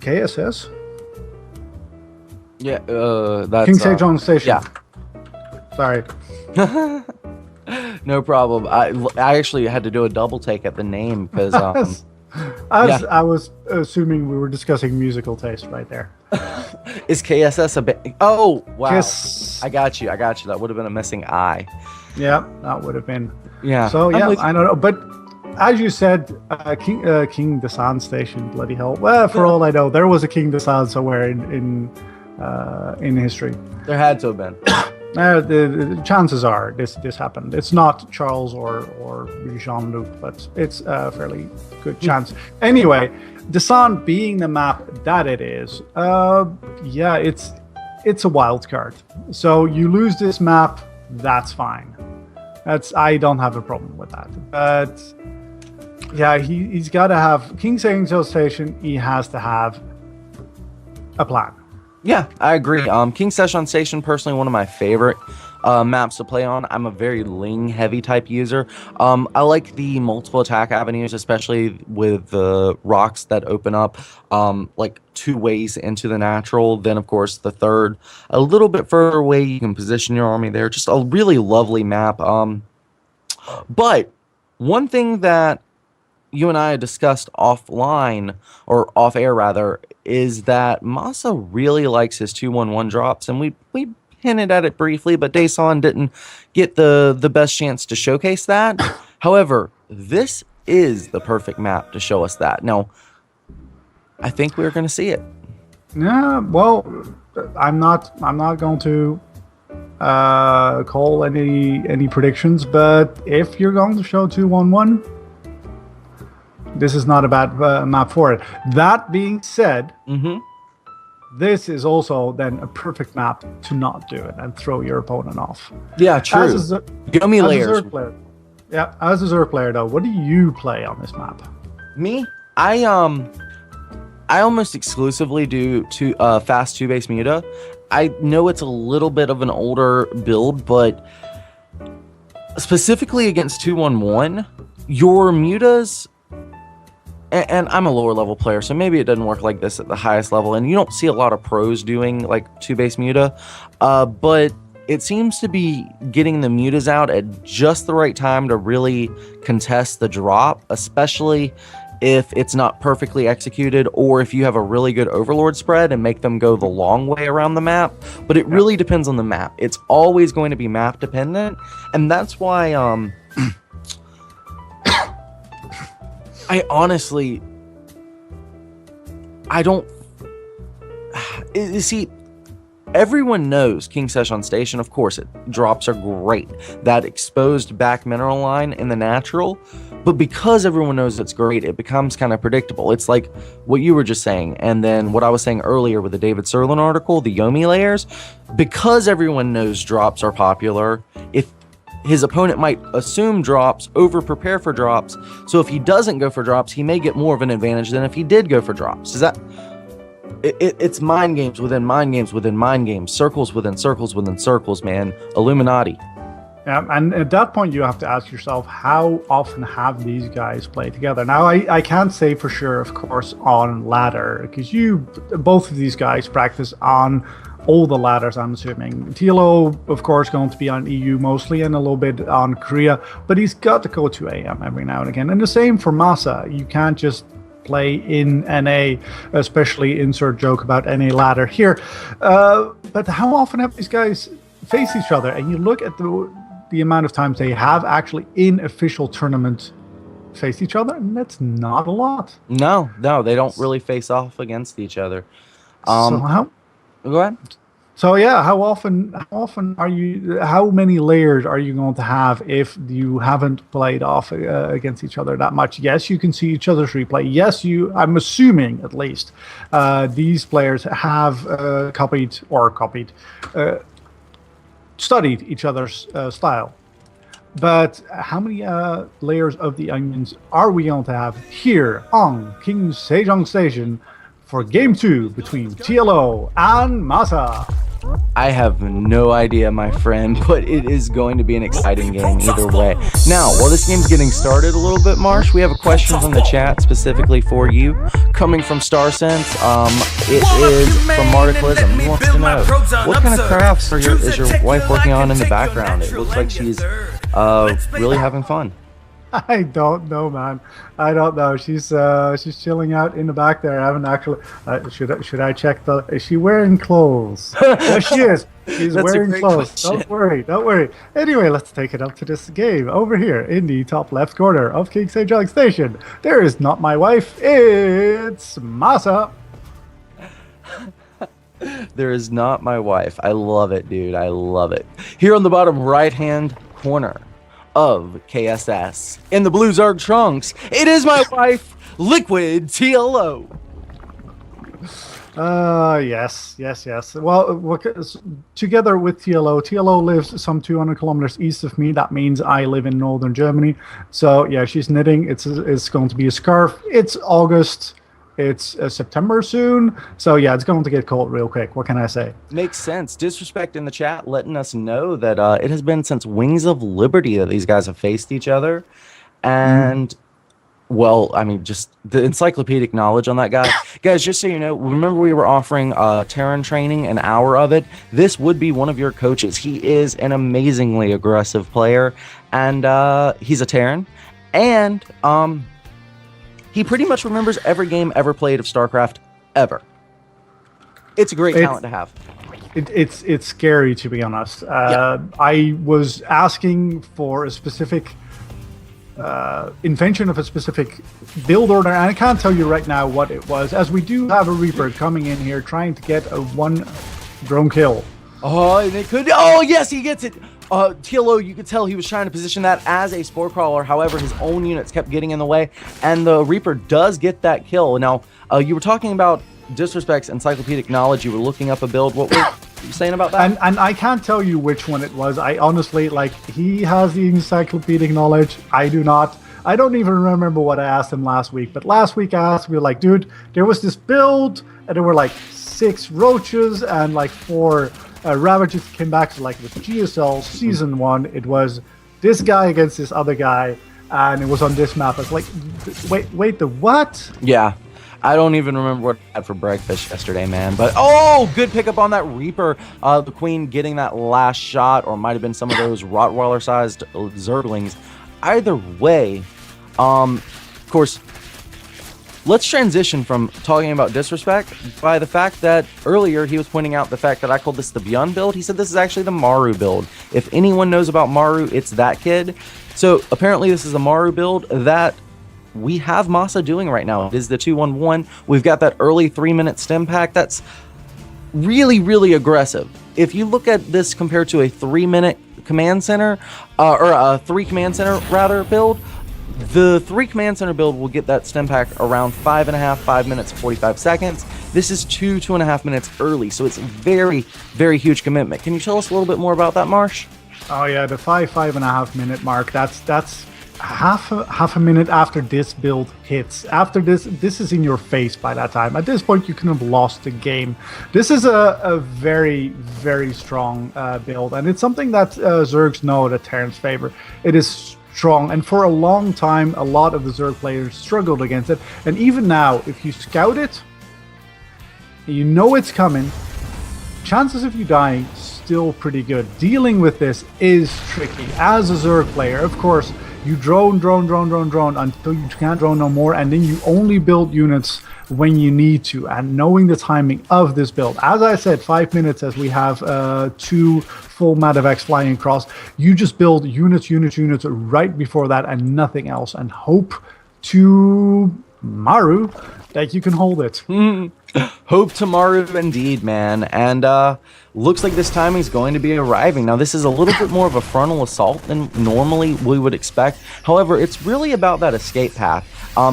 KSS? Yeah, that's King Sejong Station. Yeah. Sorry. No problem. I actually had to do a double take at the name because I was assuming we were discussing musical taste right there. Is KSS a bit? Oh wow! Kiss. I got you. That would have been a missing I. Yeah, that would have been. Yeah. So yeah, I don't know, but as you said, King Desan Station, bloody hell. Well, for all I know, there was a King Desan somewhere in history. There had to have been. The chances are this happened. It's not Charles or Jean-Luc, but it's a fairly good chance. Anyway, Desan being the map that it is, yeah, it's a wild card. So you lose this map, that's fine. I don't have a problem with that. But yeah, he's got to have King Sejong Station. He has to have a plan. Yeah, I agree. King Sejong Station, personally, one of my favorite maps to play on. I'm a very Ling heavy type user. I like the multiple attack avenues, especially with the rocks that open up like 2 ways into the natural. Then, of course, the third, a little bit further away, you can position your army there. Just a really lovely map. But one thing that you and I discussed offline, or off air rather, is that MaSa really likes his 2/1/1 drops, and we hinted at it briefly, but Daesan didn't get the best chance to showcase that. However, this is the perfect map to show us that. Now, I think we're going to see it. Yeah, well, I'm not going to call any predictions, but if you're going to show 2/1/1, this is not a bad map for it. That being said, this is also then a perfect map to not do it and throw your opponent off. Yeah, true. Gummy layers. Yeah, as a Zerg player though, what do you play on this map? Me? I almost exclusively do fast 2-base muta. I know it's a little bit of an older build, but specifically against 2/1/1, your mutas. And I'm a lower level player, so maybe it doesn't work like this at the highest level, and you don't see a lot of pros doing like 2-base muta, but it seems to be getting the mutas out at just the right time to really contest the drop, especially if it's not perfectly executed, or if you have a really good overlord spread and make them go the long way around the map. But it really depends on the map. It's always going to be map dependent, and that's why I honestly, I don't, you see, everyone knows King Sejong Station, of course, drops are great. That exposed back mineral line in the natural, but because everyone knows it's great, it becomes kind of predictable. It's like what you were just saying, and then what I was saying earlier with the David Serlin article, the Yomi layers, because everyone knows drops are popular, if his opponent might assume drops, over-prepare for drops, so if he doesn't go for drops, he may get more of an advantage than if he did go for drops. Is that... It's mind games within mind games within mind games, circles within circles within circles, man. Illuminati. Yeah, and at that point, you have to ask yourself, how often have these guys played together? Now, I can't say for sure, of course, on ladder, because both of these guys practice on all the ladders, I'm assuming. TLO, of course, going to be on EU mostly, and a little bit on Korea, but he's got to go to AM every now and again. And the same for MaSa. You can't just play in NA, especially insert joke about NA ladder here. But how often have these guys faced each other? And you look at the amount of times they have actually in official tournament faced each other, and that's not a lot. No, they don't really face off against each other. Go ahead. So yeah, how often are you? How many layers are you going to have if you haven't played off against each other that much? Yes, you can see each other's replay. Yes, I'm assuming at least these players have studied each other's style. But how many layers of the onions are we going to have here on King Sejong Station for Game 2 between TLO and MaSa? I have no idea, my friend, but it is going to be an exciting game either way. Now, while this game's getting started a little bit, Marsh, we have a question from the chat specifically for you, coming from StarSense. It is from Marticalism. He wants to know, what kind of crafts is your wife working on in the background? It looks like she's really having fun. I don't know, man. I don't know. She's chilling out in the back there. I haven't actually. Should I check the? Is she wearing clothes? Yes, she is. She's wearing clothes. Question. Don't worry. Don't worry. Anyway, let's take it up to this game over here in the top left corner of King's Angelic Station. There is not my wife. It's MaSa. There is not my wife. I love it, dude. I love it. Here on the bottom right-hand corner of KSS in the blue Zerg trunks, it is my wife, Liquid TLO. Yes. Well, together with TLO lives some 200 kilometers east of me. That means I live in northern Germany. So yeah, she's knitting. It's going to be a scarf. It's August. It's September soon. So yeah, it's going to get cold real quick. What can I say? Makes sense. Disrespect in the chat letting us know that it has been since Wings of Liberty that these guys have faced each other. And well, I mean, just the encyclopedic knowledge on that guy. Guys, just so you know, remember we were offering Terran training, an hour of it. This would be one of your coaches. He is an amazingly aggressive player, and he's a Terran. And he pretty much remembers every game ever played of StarCraft ever. It's a great talent to have. It's scary, to be honest. I was asking for a specific invention of a specific build order, and I can't tell you right now what it was, as we do have a Reaper coming in here trying to get a 1 drone kill. Oh, and it could. Oh, yes, he gets it. TLO, you could tell he was trying to position that as a spore crawler. However, his own units kept getting in the way, and the Reaper does get that kill. Now, you were talking about Disrespect's encyclopedic knowledge. You were looking up a build. What were you saying about that? And I can't tell you which one it was. I honestly, like, he has the encyclopedic knowledge. I do not. I don't even remember what I asked him last week. But last week I asked, we were like, dude, there was this build, and there were like 6 roaches and like 4 Ravagers came back to, like, with GSL Season 1. It was this guy against this other guy, and it was on this map. I was like, wait, the what? Yeah. I don't even remember what I had for breakfast yesterday, man. But, oh, good pickup on that Reaper. The Queen getting that last shot, or might have been some of those Rottweiler-sized Zerglings. Either way, of course, let's transition from talking about Disrespect by the fact that earlier he was pointing out the fact that I called this the Beyond build. He said this is actually the Maru build. If anyone knows about Maru, it's that kid. So apparently this is a Maru build that we have MaSa doing right now. It is the 2-1-1. We've got that early 3-minute stim pack. That's really, really aggressive. If you look at this compared to a 3-minute command center, or a 3 command center rather build, the 3 command center build will get that stim pack around 5 minutes 45 seconds. This is 2.5 minutes early, so it's very, very huge commitment. Can you tell us a little bit more about that, Marsh? Oh yeah, the 5.5 minute mark. That's half a minute after this build hits. After this is in your face by that time. At this point, you can have lost the game. This is a very, very strong build, and it's something that Zergs know that Terrans favor. It is strong, and for a long time a lot of the Zerg players struggled against it, and even now if you scout it, you know it's coming, chances of you dying still pretty good. Dealing with this is tricky. As a Zerg player, of course, you drone until you can't drone no more, and then you only build units when you need to, and knowing the timing of this build. As I said, 5 minutes as we have 2 full Madavex flying across, you just build units right before that and nothing else, and hope to Maru that you can hold it. Hope to Maru indeed, man. And looks like this timing is going to be arriving. Now, this is a little bit more of a frontal assault than normally we would expect. However, it's really about that escape path.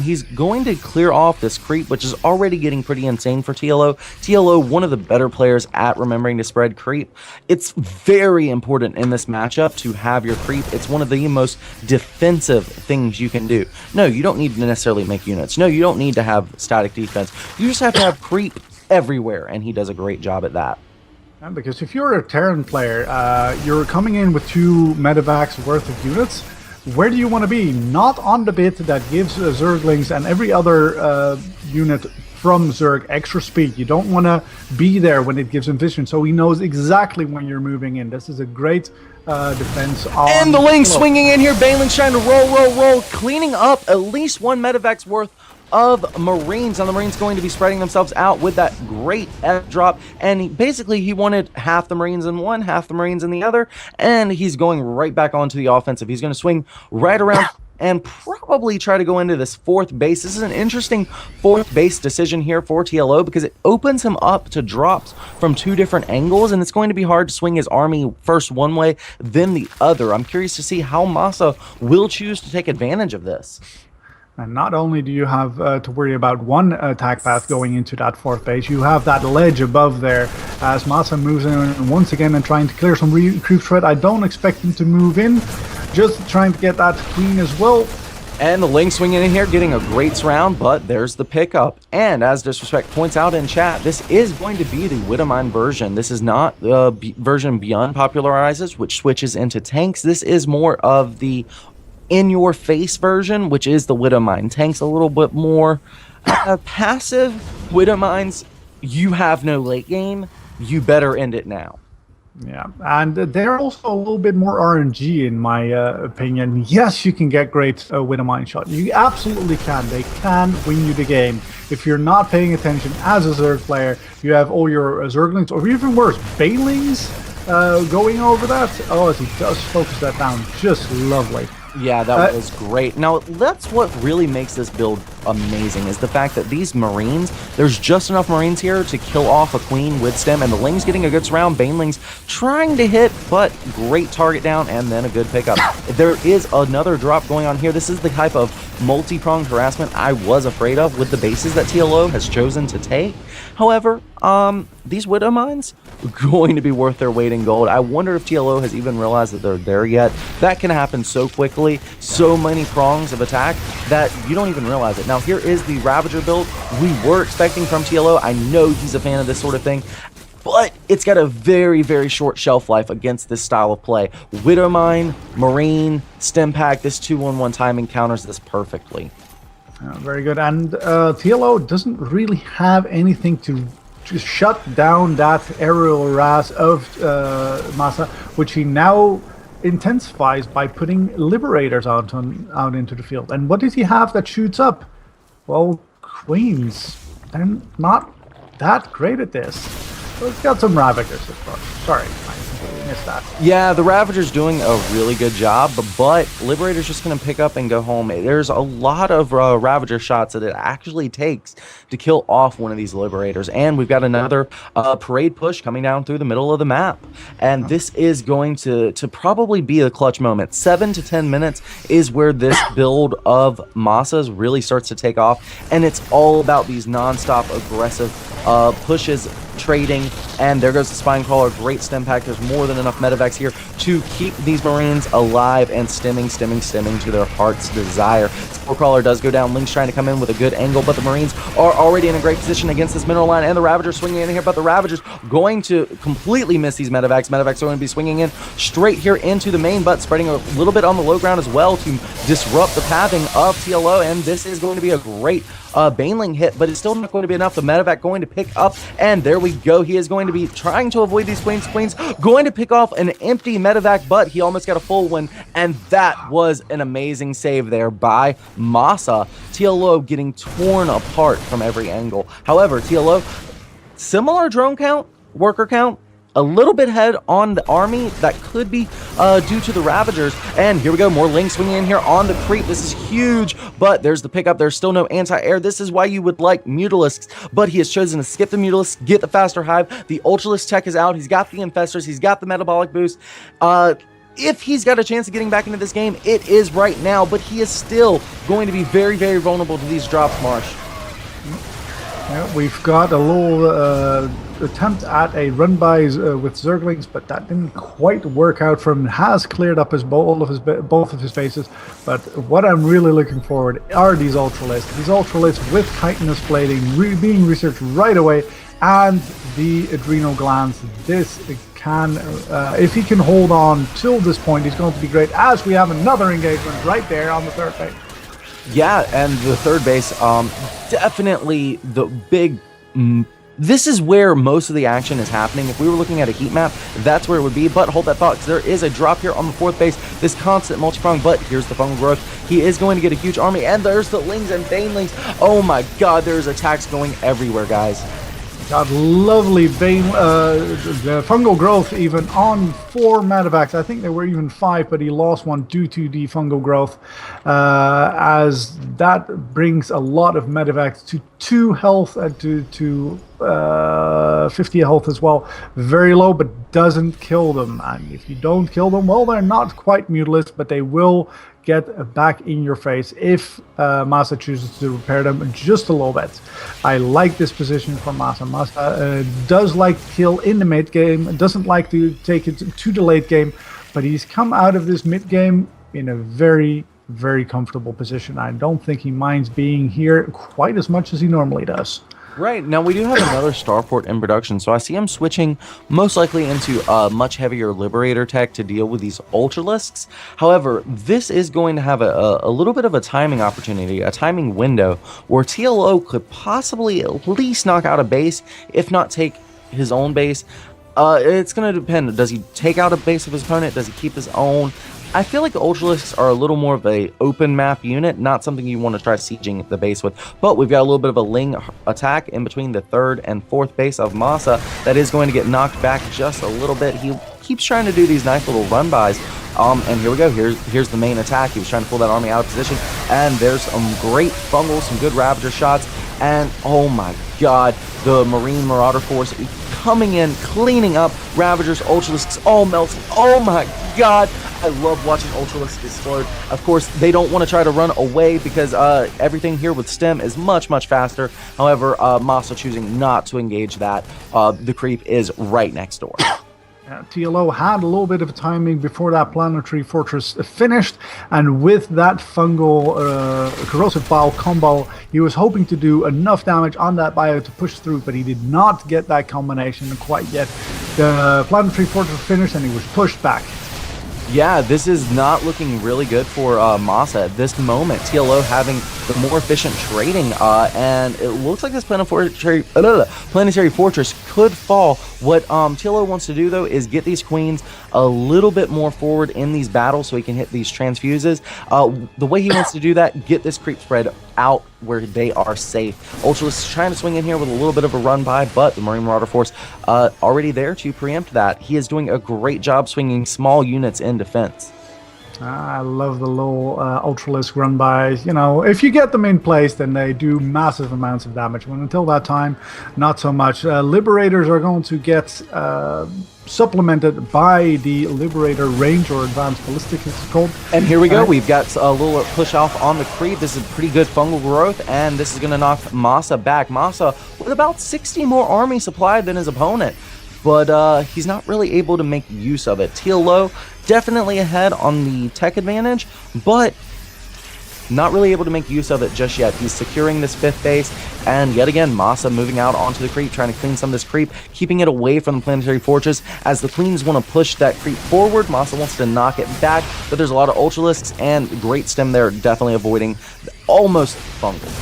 He's going to clear off this creep, which is already getting pretty insane for TLO. TLO, one of the better players at remembering to spread creep. It's very important in this matchup to have your creep. It's one of the most defensive things you can do. No, you don't need to necessarily make units. No, you don't need to have static defense. You just have to have creep everywhere, and he does a great job at that. Because if you're a Terran player, you're coming in with 2 medevacs worth of units. Where do you want to be? Not on the bit that gives Zerglings and every other unit from Zerg extra speed. You don't want to be there when it gives him vision, so he knows exactly when you're moving in. This is a great defense on... And the Ling swinging in here. Baneling's trying to roll, cleaning up at least 1 medevac's worth of Marines. And the Marines going to be spreading themselves out with that great F drop. And he wanted half the Marines in one, half the Marines in the other. And he's going right back onto the offensive. He's going to swing right around and probably try to go into this 4th base. This is an interesting 4th base decision here for TLO because it opens him up to drops from 2 different angles, and it's going to be hard to swing his army first one way, then the other. I'm curious to see how MaSa will choose to take advantage of this. And not only do you have to worry about 1 attack path going into that 4th base, you have that ledge above there as MaSa moves in once again and trying to clear some recruit threat. I don't expect him to move in, just trying to get that queen as well. And the Ling swinging in here, getting a great surround, but there's the pickup. And as Disrespect points out in chat, this is going to be the Widowmine version. This is not the version Beyond popularizes, which switches into tanks. This is more of the in-your-face version, which is the Widowmine. Tanks a little bit more passive. Widowmines, you have no late game. You better end it now. Yeah, and they're also a little bit more RNG in my opinion. Yes, you can get great Widowmine shot. You absolutely can. They can win you the game. If you're not paying attention as a Zerg player, you have all your Zerglings, or even worse, Banelings going over that. Oh, as he does focus that down. Just lovely. Yeah, that was great. Now, that's what really makes this build amazing, is the fact that these Marines, there's just enough Marines here to kill off a Queen with stem, and the Ling's getting a good surround. Baneling's trying to hit, but great target down, and then a good pickup. There is another drop going on here. This is the type of multi-pronged harassment I was afraid of with the bases that TLO has chosen to take. However, these Widow Mines are going to be worth their weight in gold. I wonder if TLO has even realized that they're there yet. That can happen so quickly, so many prongs of attack that you don't even realize it. Now, here is the Ravager build we were expecting from TLO. I know he's a fan of this sort of thing, but it's got a very, very short shelf life against this style of play. Widowmine, Marine, Stem Pack, this 2-1-1 timing counters this perfectly. Very good. And TLO doesn't really have anything to shut down that aerial harass of MaSa, which he now intensifies by putting Liberators out into the field. And what does he have that shoots up? Well, Queens. They're not that great at this. So it's got some Ravagers, of course. Sorry, I completely missed that. Yeah, the Ravager's doing a really good job, but Liberator's just going to pick up and go home. There's a lot of Ravager shots that it actually takes to kill off one of these Liberators. And we've got another parade push coming down through the middle of the map. And this is going to probably be a clutch moment. 7 to 10 minutes is where this build of MaSa's really starts to take off. And it's all about these non-stop aggressive pushes, trading, and there goes the Spine Crawler. Great stem pack. There's more than enough medevacs here to keep these Marines alive and stemming to their heart's desire. Spore Crawler does go down. Link's trying to come in with a good angle, but the Marines are already in a great position against this mineral line, and the Ravager's swinging in here, but the Ravager's going to completely miss these medevacs. Medevacs are going to be swinging in straight here into the main, but spreading a little bit on the low ground as well to disrupt the pathing of TLO, and this is going to be a great Baneling hit, but it's still not going to be enough. The medevac going to pick up, and there we go. He is going to be trying to avoid these Queens, going to pick off an empty medevac, but he almost got a full one, and that was an amazing save there by MaSa. TLO getting torn apart from every angle. However, TLO, similar drone count, worker count, a little bit ahead on the army. That could be due to the Ravagers. And here we go, more Ling swinging in here on the creep. This is huge, but there's the pickup. There's still no anti-air. This is why you would like Mutalisks, but he has chosen to skip the Mutalisks, get the faster hive. The Ultralisk tech is out. He's got the Infestors. He's got the metabolic boost. If he's got a chance of getting back into this game, it is right now, but he is still going to be very, very vulnerable to these drops, Marsh. Yeah, we've got a little attempt at a run by with Zerglings, but that didn't quite work out for him. Has cleared up both of his bases, but what I'm really looking forward are these Ultralisks. These Ultralisks with chitinous plating being researched right away, and the adrenal glands. This can, if he can hold on till this point, he's going to be great. As we have another engagement right there on the third base. Yeah, and the third base, definitely the big. This is where most of the action is happening. If we were looking at a heat map, that's where it would be. But hold that thought, because there is a drop here on the fourth base. This constant multi-prong, but here's the fungal growth. He is going to get a huge army, and there's the Lings and Banelings. Oh my god, there's attacks going everywhere, guys. Got lovely Bane, the fungal growth even on 4 medevacs. I think there were even 5, but he lost one due to the fungal growth. As that brings a lot of medevacs to 2 health and to 50 health as well. Very low, but doesn't kill them. And if you don't kill them, well, they're not quite mutalisks, but they will get back in your face if MaSa chooses to repair them just a little bit. I like this position for MaSa. MaSa does like to kill in the mid game, doesn't like to take it to the late game, but he's come out of this mid game in a very, very comfortable position. I don't think he minds being here quite as much as he normally does. Right, now we do have another starport in production, so I see him switching most likely into a much heavier Liberator tech to deal with these Ultralisks. However, this is going to have a little bit of a timing opportunity, a timing window, where TLO could possibly at least knock out a base, if not take his own base. It's going to depend. Does he take out a base of his opponent? Does he keep his own? I feel like the Ultralisks are a little more of a open map unit, not something you want to try sieging the base with. But we've got a little bit of a Ling attack in between the third and fourth base of MaSa that is going to get knocked back just a little bit. He keeps trying to do these nice little run-bys. And here we go. Here's the main attack. He was trying to pull that army out of position. And there's some great Fungal, some good Ravager shots. And oh my god, the Marine Marauder Force coming in, cleaning up Ravagers, Ultralisks, all melting. Oh my god, I love watching Ultralisks explode. Of course, they don't want to try to run away because everything here with Stem is much, much faster. However, MaSa choosing not to engage that. The creep is right next door. TLO had a little bit of timing before that planetary fortress finished, and with that fungal corrosive bile combo, he was hoping to do enough damage on that bio to push through, but he did not get that combination quite yet. The planetary fortress finished and he was pushed back. Yeah, this is not looking really good for MaSa at this moment. TLO having the more efficient trading, and it looks like this planetary fortress could fall. What TLO wants to do, though, is get these queens a little bit more forward in these battles so he can hit these transfuses. The way he wants to do that, get this creep spread out where they are safe. Ultralisks trying to swing in here with a little bit of a run by, but the Marine Marauder Force already there to preempt that. He is doing a great job swinging small units in defense. I love the little Ultralisk run-bys. You know, if you get them in place, then they do massive amounts of damage. When until that time, not so much. Liberators are going to get supplemented by the Liberator range, or advanced ballistic, it's called. And here we go. We've got a little push off on the creep. This is pretty good fungal growth, and this is going to knock MaSa back. MaSa with about 60 more army supplied than his opponent, but he's not really able to make use of it. TLO definitely ahead on the tech advantage, but not really able to make use of it just yet. He's securing this fifth base, and yet again, MaSa moving out onto the creep, trying to clean some of this creep, keeping it away from the planetary fortress. As the queens want to push that creep forward, MaSa wants to knock it back, but there's a lot of Ultralisks, and great Stem there, definitely avoiding almost fungal.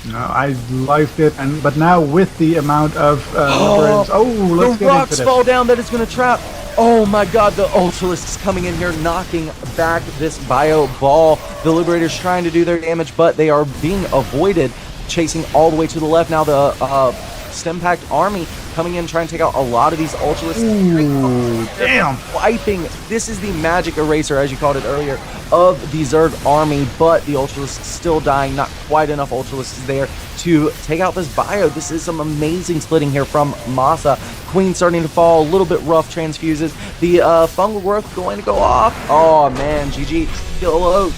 No, I liked it, but now with the amount of let's the rocks fall down. That is going to trap. Oh my god, the Ultralisks coming in here, knocking back this bio ball. The Liberators trying to do their damage, but they are being avoided, chasing all the way to the left. Now the Stem-packed army coming in, trying to take out a lot of these Ultralisks. Ooh, damn. Wiping. This is the magic eraser, as you called it earlier, of the Zerg army, but the Ultralisks still dying. Not quite enough Ultralisks there to take out this bio. This is some amazing splitting here from MaSa. Queen starting to fall, a little bit rough transfuses. The fungal growth going to go off. Oh man, GG. TLO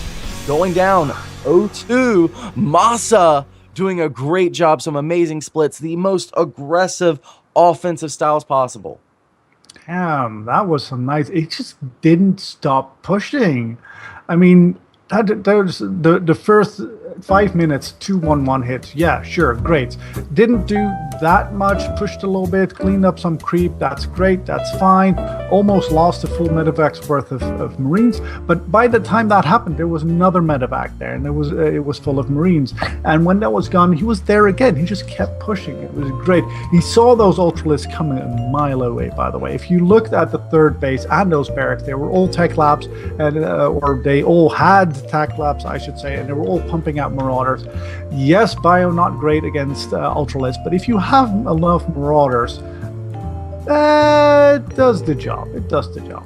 going down 0-2. MaSa doing a great job, some amazing splits, the most aggressive offensive styles possible. Damn, that was some nice. It just didn't stop pushing. I mean, that was the first 5 minutes, 2-1-1 hits. Yeah, sure, great. Didn't do that much. Pushed a little bit, cleaned up some creep. That's great. That's fine. Almost lost a full medevac worth of Marines. But by the time that happened, there was another medevac there, and it was full of Marines. And when that was gone, he was there again. He just kept pushing. It was great. He saw those ultralists coming a mile away. By the way, if you looked at the third base and those barracks, they were all tech labs, and or they all had tech labs, I should say, and they were all pumping out Marauders. Yes, bio not great against ultralists, but if you have enough Marauders, it does the job. It does the job.